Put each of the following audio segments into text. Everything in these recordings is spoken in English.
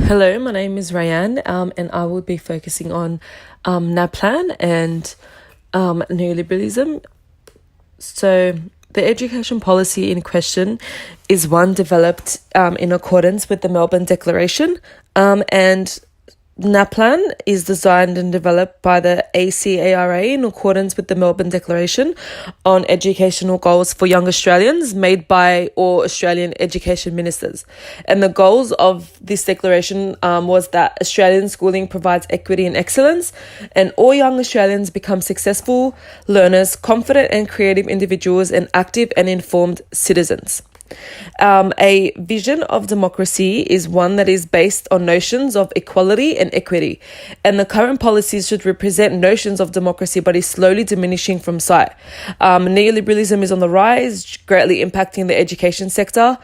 Hello, my name is Rayan, and I will be focusing on NAPLAN and neoliberalism. So, the education policy in question is one developed in accordance with the Melbourne Declaration, and NAPLAN is designed and developed by the ACARA in accordance with the Melbourne Declaration on Educational Goals for Young Australians made by all Australian education ministers. And the goals of this declaration was that Australian schooling provides equity and excellence, and all young Australians become successful learners, confident and creative individuals, and active and informed citizens. A vision of democracy is one that is based on notions of equality and equity, and the current policies should represent notions of democracy but is slowly diminishing from sight. Neoliberalism is on the rise, greatly impacting the education sector.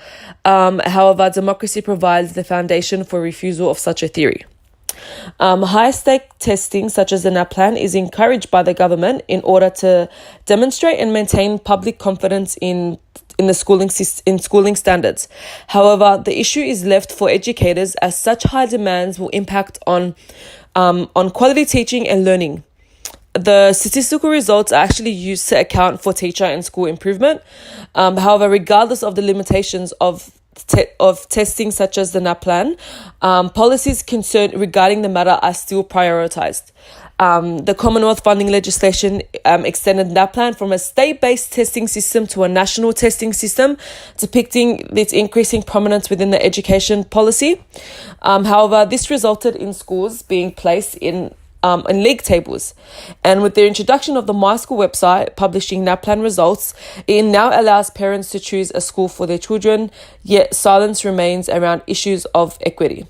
However, democracy provides the foundation for refusal of such a theory. High-stake testing, such as the NAPLAN, is encouraged by the government in order to demonstrate and maintain public confidence in the schooling standards. However, the issue is left for educators, as such high demands will impact on quality teaching and learning. The statistical results are actually used to account for teacher and school improvement. However, regardless of the limitations of testing such as the NAPLAN, policies concerned regarding the matter are still prioritised. The Commonwealth funding legislation extended NAPLAN from a state-based testing system to a national testing system, depicting its increasing prominence within the education policy. However, this resulted in schools being placed in league tables. And with the introduction of the My School website publishing NAPLAN results, it now allows parents to choose a school for their children, yet silence remains around issues of equity.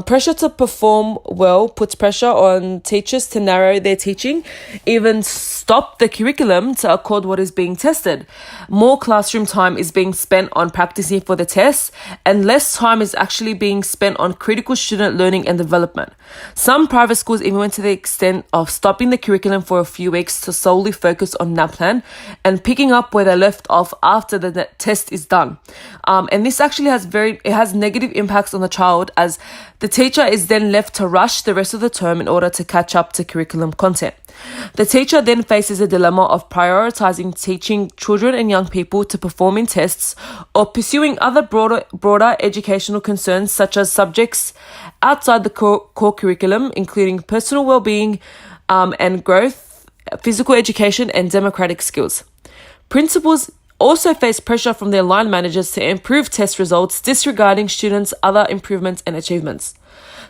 Pressure to perform well puts pressure on teachers to narrow their teaching, even stop the curriculum to accord what is being tested. More classroom time is being spent on practicing for the tests, and less time is actually being spent on critical student learning and development. Some private schools even went to the extent of stopping the curriculum for a few weeks to solely focus on NAPLAN and picking up where they left off after the test is done. And this actually has negative impacts on the child, as the teacher is then left to rush the rest of the term in order to catch up to curriculum content. The teacher then faces a dilemma of prioritizing teaching children and young people to perform in tests or pursuing other broader educational concerns such as subjects outside the core curriculum, including personal well-being and growth, physical education, and democratic skills. Principals also face pressure from their line managers to improve test results, disregarding students' other improvements and achievements.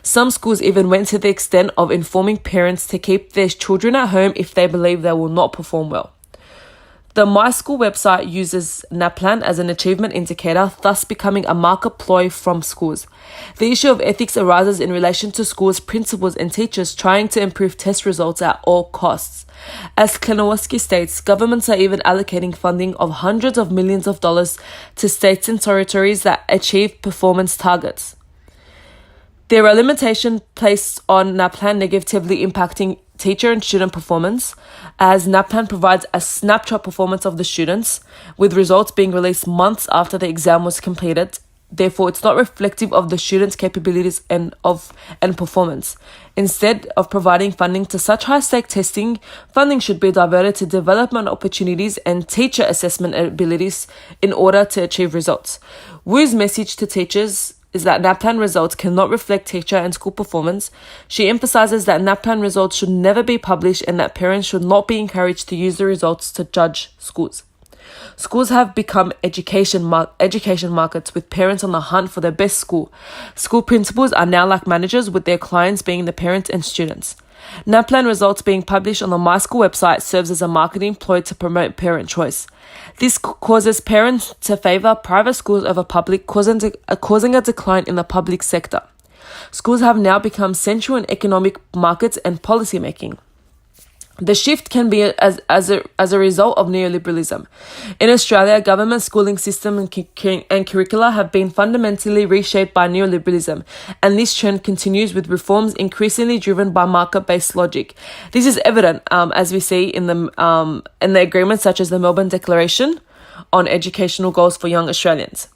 Some schools even went to the extent of informing parents to keep their children at home if they believe they will not perform well. The My School website uses NAPLAN as an achievement indicator, thus becoming a market ploy from schools. The issue of ethics arises in relation to schools, principals, and teachers trying to improve test results at all costs. As Klonowski states, governments are even allocating funding of hundreds of millions of dollars to states and territories that achieve performance targets. There are limitations placed on NAPLAN negatively impacting teacher and student performance, as NAPLAN provides a snapshot performance of the students, with results being released months after the exam was completed. Therefore, it's not reflective of the students' capabilities and performance. Instead of providing funding to such high-stake testing, funding should be diverted to development opportunities and teacher assessment abilities in order to achieve results. Wu's message to teachers is that NAPLAN results cannot reflect teacher and school performance. She emphasizes that NAPLAN results should never be published and that parents should not be encouraged to use the results to judge schools. Schools have become education markets, with parents on the hunt for their best school. School principals are now like managers, with their clients being the parents and students. NAPLAN results being published on the My School website serves as a marketing ploy to promote parent choice. This causes parents to favour private schools over public, causing a decline in the public sector. Schools have now become central in economic markets and policy making. The shift can be as a result of neoliberalism. In Australia, government schooling system and curricula have been fundamentally reshaped by neoliberalism, and this trend continues with reforms increasingly driven by market-based logic. This is evident, as we see in the agreements such as the Melbourne Declaration on Educational Goals for Young Australians.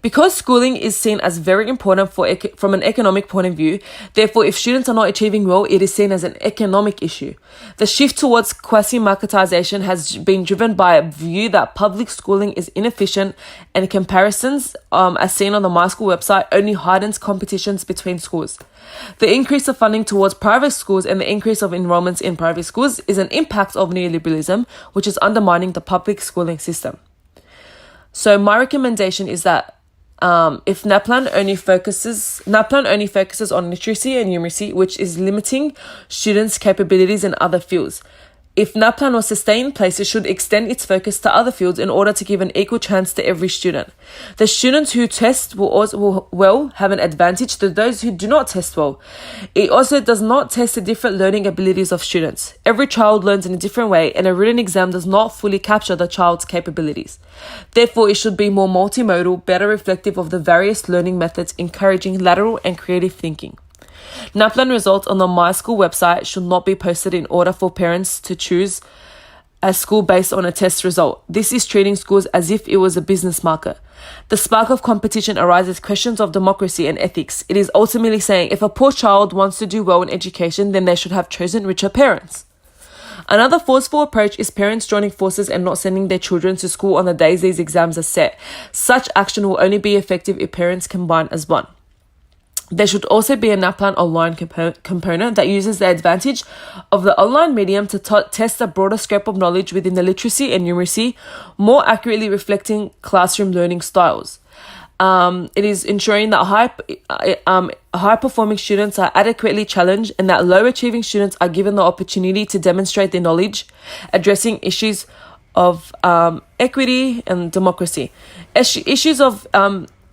Because schooling is seen as very important from an economic point of view, therefore, if students are not achieving well, it is seen as an economic issue. The shift towards quasi-marketization has been driven by a view that public schooling is inefficient, and comparisons, as seen on the My School website, only hardens competitions between schools. The increase of funding towards private schools and the increase of enrollments in private schools is an impact of neoliberalism, which is undermining the public schooling system. So my recommendation is that if NAPLAN only focuses on literacy and numeracy, which is limiting students' capabilities in other fields. If NAPLAN was to stay in place, it should extend its focus to other fields in order to give an equal chance to every student. The students who test will have an advantage to those who do not test well. It also does not test the different learning abilities of students. Every child learns in a different way, and a written exam does not fully capture the child's capabilities. Therefore, it should be more multimodal, better reflective of the various learning methods, encouraging lateral and creative thinking. NAPLAN results on the My School website should not be posted in order for parents to choose a school based on a test result. This is treating schools as if it was a business market. The spark of competition arises questions of democracy and ethics. It is ultimately saying if a poor child wants to do well in education, then they should have chosen richer parents. Another forceful approach is parents joining forces and not sending their children to school on the days these exams are set. Such action will only be effective if parents combine as one. There should also be a NAPLAN online component that uses the advantage of the online medium to test a broader scope of knowledge within the literacy and numeracy, more accurately reflecting classroom learning styles. It is ensuring that high-performing students are adequately challenged and that low-achieving students are given the opportunity to demonstrate their knowledge, addressing issues of equity and democracy. Issues of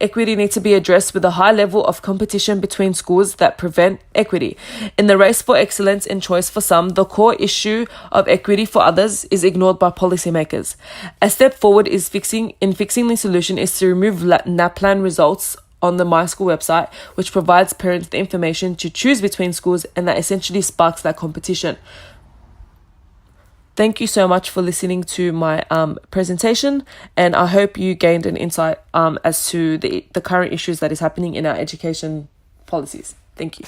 equity need to be addressed with a high level of competition between schools that prevent equity. In the race for excellence and choice for some, the core issue of equity for others is ignored by policymakers. A step forward is fixing the solution is to remove NAPLAN results on the My School website, which provides parents the information to choose between schools, and that essentially sparks that competition. Thank you so much for listening to my presentation, and I hope you gained an insight as to the current issues that is happening in our education policies. Thank you.